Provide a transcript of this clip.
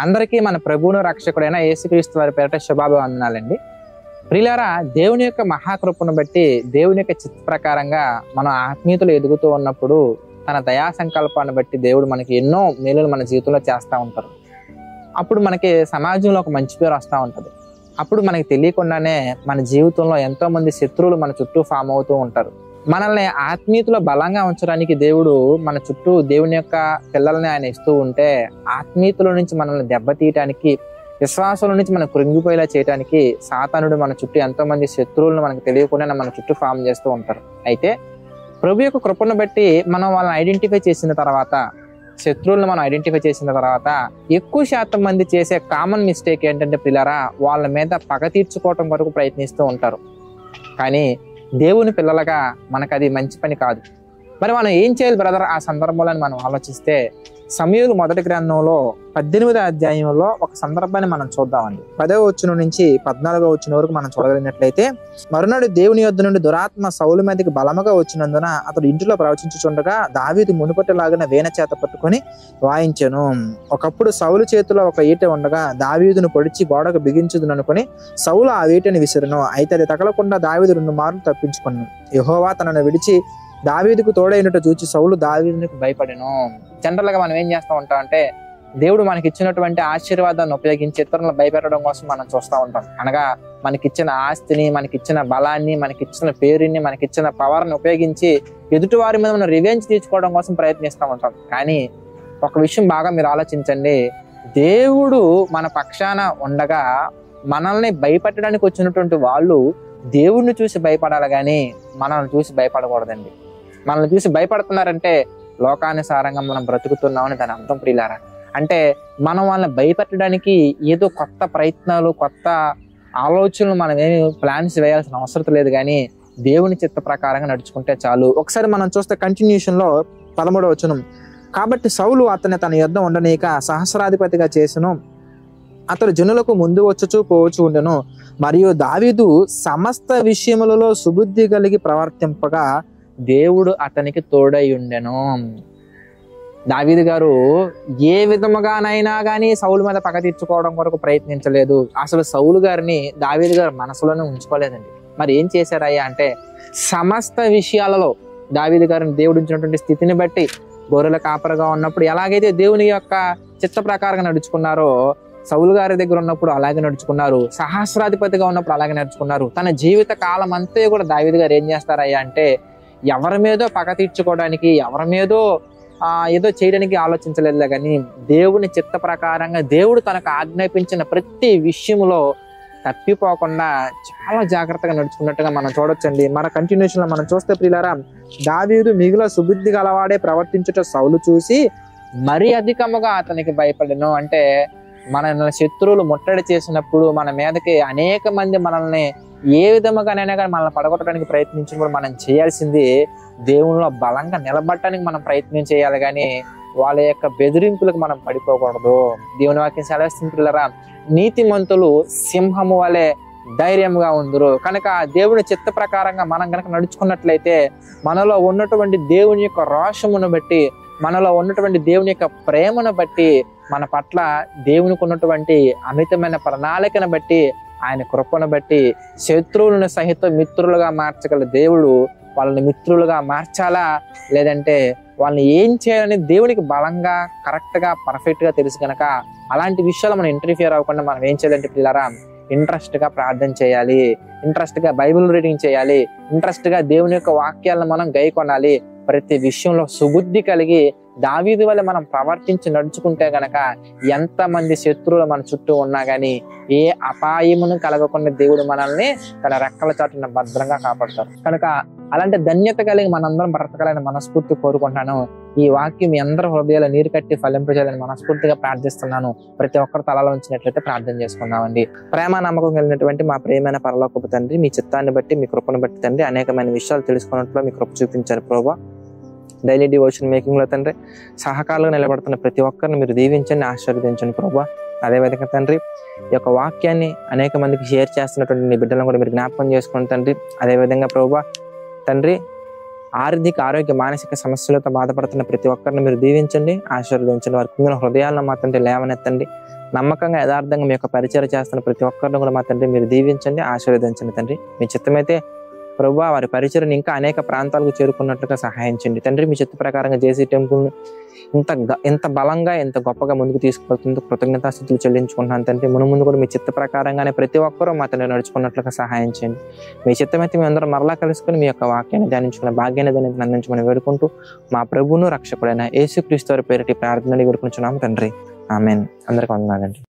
అందరికీ మన ప్రభువును రక్షకుడైన యేసుక్రీస్తు వారి పేరిట శుభాభివందనాలండి. ప్రియులారా, దేవుని యొక్క మహాకృపను బట్టి దేవుని యొక్క చిత్త ప్రకారంగా మనం ఆత్మీయతలు ఎదుగుతూ ఉన్నప్పుడు తన దయా సంకల్పాన్ని బట్టి దేవుడు మనకి ఎన్నో మేలులు మన జీవితంలో చేస్తూ ఉంటారు. అప్పుడు మనకి సమాజంలో ఒక మంచి పేరు వస్తూ ఉంటుంది. అప్పుడు మనకి తెలియకుండానే మన జీవితంలో ఎంతో మంది శత్రువులు మన చుట్టూ ఫామ్ అవుతూ ఉంటారు. మనల్ని ఆత్మీయతలో బలంగా ఉంచడానికి దేవుడు మన చుట్టూ దేవుని యొక్క పిల్లల్ని ఆయన ఇస్తూ ఉంటే, ఆత్మీయతల నుంచి మనల్ని దెబ్బతీయటానికి, విశ్వాసం నుంచి మనం కృంగిపోయేలా చేయడానికి సాతానుడు మన చుట్టూ ఎంతో మంది శత్రువులను మనకు తెలియకుండా మన చుట్టూ ఫామ్ చేస్తూ ఉంటారు. అయితే ప్రభు యొక్క కృపను బట్టి మనం వాళ్ళని ఐడెంటిఫై చేసిన తర్వాత, శత్రువులను మనం ఐడెంటిఫై చేసిన తర్వాత, ఎక్కువ శాతం మంది చేసే కామన్ మిస్టేక్ ఏంటంటే పిల్లరా, వాళ్ళ మీద పగ తీర్చుకోవటం వరకు ప్రయత్నిస్తూ ఉంటారు. కానీ దేవుని పిల్లలుగా మనకు అది మంచి పని కాదు. మరి మనం ఏం చేయాలి బ్రదర్ ఆ సందర్భంలో మనం ఆలోచిస్తే, సమూయేలు మొదటి గ్రంథంలో 18వ అధ్యాయంలో ఒక సందర్భాన్ని మనం చూద్దామండి. 10వ వచనం నుంచి 14వ వచనం వరకు మనం చూడగలిగినట్లయితే, మరునాడు దేవుని యొద్ద నుండి దురాత్మ సౌలు మీదకి బలముగా వచ్చినందున అతడు ఇంటిలో ప్రవచించుచుండగా దావీదు మునుపటిలాగిన వీణ చేత పట్టుకొని వాయించెను. ఒకప్పుడు సౌలు చేతిలో ఒక ఈట ఉండగా దావీదును పొడిచి గోడకు బిగించుదుననుకొని సౌలు ఆ ఈటని విసిరెను. అయితే అది తగలకుండా దావీదు 2 మార్లు తప్పించుకున్నాను. యెహోవా తనను విడిచి దావీదుకు తోడైనట్టు చూచి సౌలు దావీదునికి భయపడెను. జనరల్ గా మనం ఏం చేస్తూ ఉంటాం అంటే, దేవుడు మనకి ఇచ్చినటువంటి ఆశీర్వాదాన్ని ఉపయోగించి ఇతరులను భయపెట్టడం కోసం మనం చూస్తూ ఉంటాం. అనగా మనకిచ్చిన ఆస్తిని, మనకిచ్చిన బలాన్ని, మనకిచ్చిన పేరుని, మనకిచ్చిన పవర్ని ఉపయోగించి ఎదుటివారి మీద మనం రివెంజ్ తీర్చుకోవడం కోసం ప్రయత్నిస్తూ ఉంటాం. కానీ ఒక విషయం బాగా మీరు ఆలోచించండి, దేవుడు మన పక్షాన ఉండగా మనల్ని భయపెట్టడానికి వచ్చినటువంటి వాళ్ళు దేవుడిని చూసి భయపడాలి కానీ మనల్ని చూసి భయపడకూడదండి. మనల్ని చూసి భయపడుతున్నారంటే లోకానుసారంగా మనం బ్రతుకుతున్నామని దాని అర్థం ప్రియులారా. అంటే మనం వాళ్ళని భయపెట్టడానికి ఏదో కొత్త ప్రయత్నాలు, కొత్త ఆలోచనలు, మనం ఏమి ప్లాన్స్ వేయాల్సిన అవసరం లేదు, కానీ దేవుని చిత్త ప్రకారంగా నడుచుకుంటే చాలు. ఒకసారి మనం చూస్తే కంటిన్యూషన్ లో 13వ వచనం, కాబట్టి సౌలు అతన్ని తన యొద్ద ఉండనీక సహస్రాధిపతిగా చేసెను. అతడు జనులకు ముందు వచ్చుచూ పోవచ్చు ఉండెను. మరియు దావీదు సమస్త విషయములలో సుబుద్ధి కలిగి ప్రవర్తింపగా దేవుడు అతనికి తోడై ఉండెను. దావీదు గారు ఏ విధముగానైనా కానీ సౌలు మీద పగ తీర్చుకోవడం కొరకు ప్రయత్నించలేదు. అసలు సౌలు గారిని దావీదు గారు మనసులోనే ఉంచుకోలేదండి. మరి ఏం చేశారయ్యా అంటే, సమస్త విషయాలలో దావీదు గారిని దేవుడు ఉంచినటువంటి స్థితిని బట్టి, గొర్రెల కాపరిగా ఉన్నప్పుడు ఎలాగైతే దేవుని యొక్క చిత్త ప్రకారంగా నడుచుకున్నారో, సౌలు గారి దగ్గర ఉన్నప్పుడు అలాగే నడుచుకున్నారు. సహస్రాధిపతిగా ఉన్నప్పుడు అలాగే నడుచుకున్నారు. తన జీవిత కాలం అంతా కూడా దావీదు గారు ఏం చేస్తారయ్యా అంటే, ఎవరి మీదో పగ తీర్చుకోవడానికి, ఎవరి మీదో ఏదో చేయడానికి ఆలోచించలేదు, కానీ దేవుని చిత్త ప్రకారంగా దేవుడు తనకు ఆజ్ఞాపించిన ప్రతి విషయంలో తప్పిపోకుండా చాలా జాగ్రత్తగా నడుచుకున్నట్టుగా మనం చూడొచ్చండి. మన కంటిన్యూషన్ లో మనం చూస్తే ప్రియులారా, దావీదు మిగుల సుబుద్ధి గలవాడే ప్రవర్తించుట సౌలు చూసి మరీ అధికముగా అతనికి భయపడెను. అంటే మన శత్రువులు ముట్టడి చేసినప్పుడు, మన మీదకి అనేక మంది మనల్ని ఏ విధముగానైనా కానీ మనల్ని పడగొట్టడానికి ప్రయత్నించినప్పుడు మనం చేయాల్సింది దేవునిలో బలంగా నిలబడటానికి మనం ప్రయత్నం చేయాలి, కానీ వాళ్ళ యొక్క బెదిరింపులకు మనం పడిపోకూడదు. దేవుని వాక్యం సెలవిస్తుంది పిల్లరా, నీతిమంతులు సింహము వలె ధైర్యంగా ఉందరు. కనుక దేవుని చిత్త ప్రకారంగా మనం కనుక నడుచుకున్నట్లయితే, మనలో ఉన్నటువంటి దేవుని యొక్క రోషమును బట్టి, మనలో ఉన్నటువంటి దేవుని యొక్క ప్రేమను బట్టి, మన పట్ల దేవునికి ఉన్నటువంటి అమితమైన ప్రణాళికను బట్టి, ఆయన కృపను బట్టి శత్రువులను సహితం మిత్రులుగా మార్చగల దేవుడు వాళ్ళని మిత్రులుగా మార్చాలా, లేదంటే వాళ్ళని ఏం చేయాలని దేవునికి బలంగా, కరెక్ట్గా, పర్ఫెక్ట్గా తెలుసు కనుక అలాంటి విషయాలు మనం ఇంటర్ఫియర్ అవ్వకుండా మనం ఏం చేయాలంటే పిల్లరా, ఇంట్రెస్ట్గా ప్రార్థన చేయాలి, ఇంట్రెస్ట్గా బైబిల్ రీడింగ్ చేయాలి, ఇంట్రెస్ట్గా దేవుని యొక్క వాక్యాలను మనం గైకొనాలి. ప్రతి విషయంలో సుబుద్ధి కలిగి దావీదు వల్ల మనం ప్రవర్తించి నడుచుకుంటే గనక ఎంతమంది శత్రువులు మన చుట్టూ ఉన్నా కానీ ఏ అపాయమును కలగకుండా దేవుడు మనల్ని తన రెక్కల చాటున భద్రంగా కాపాడతారు. కనుక అలాంటి ధన్యత కలిగి మనందరం బ్రతకాలని మనస్ఫూర్తి కోరుకుంటాను. ఈ వాక్యం మీ అందరి హృదయాల నీరు కట్టి ఫలింపజేయాలని మనస్ఫూర్తిగా ప్రార్థిస్తున్నాను. ప్రతి ఒక్కరు తలలో ఉంచినట్లయితే ప్రార్థన చేసుకుందామండి. ప్రేమ నమ్మకం కలిగినటువంటి మా ప్రియమైన పరలోకపు తండ్రి, మీ చిత్తాన్ని బట్టి, మీ కృపను బట్టి తండ్రి, అనేకమైన విషయాలు తెలుసుకున్నట్లు మీ కృప చూపించారు ప్రభువా. డైలీ డివోషన్ మేకింగ్ లో తండ్రి సహకారులుగా నిలబడుతున్న ప్రతి ఒక్కరిని మీరు దీవించండి, ఆశీర్వదించండి ప్రభువా. అదేవిధంగా తండ్రి, ఈ యొక్క వాక్యాన్ని అనేక మందికి షేర్ చేస్తున్నటువంటి నీ బిడ్డలను కూడా మీరు జ్ఞాపకం చేసుకోండి తండ్రి. అదేవిధంగా ప్రభువా తండ్రి, ఆర్థిక ఆరోగ్య మానసిక సమస్యలతో బాధపడుతున్న ప్రతి ఒక్కరిని మీరు దీవించండి, ఆశీర్వదించండి. వారి కుంగిన హృదయాలను మాత్రం లేవనెత్తండి. నమ్మకంగా యథార్థంగా మీ యొక్క పరిచయం చేస్తున్న ప్రతి ఒక్కరిని కూడా మా తండ్రి మీరు దీవించండి, ఆశీర్వదించండి తండ్రి. మీ చిత్తమైతే ప్రభువా వారి పరిచయం ఇంకా అనేక ప్రాంతాలకు చేరుకున్నట్లుగా సహాయించండి తండ్రి. మీ చిత్త ప్రకారంగా జేసీ టెంపుల్ ఎంత బలంగా ఎంత గొప్పగా ముందుకు తీసుకువెళ్తుందో కృతజ్ఞతాస్థితులు చెల్లించుకుంటున్నాను తండ్రి. ముందు కూడా మీ చిత్త ప్రకారంగానే ప్రతి ఒక్కరూ మా తండ్రి నడుచుకున్నట్లుగా సహాయం చేయండి. మీ చిత్తమైతే మేము అందరం మరలా కలుసుకొని మీ యొక్క వాక్యాన్ని ధ్యానించుకునే భాగ్యాన్ని దాన్ని అందించమని వేడుకుంటూ మా ప్రభువును రక్షకుడైన యేసుక్రీస్తు వారి పేరిటి ప్రార్థనని వేడుకుంటున్నాము తండ్రి. ఆమేన్. అందరికీ వందనాలండి.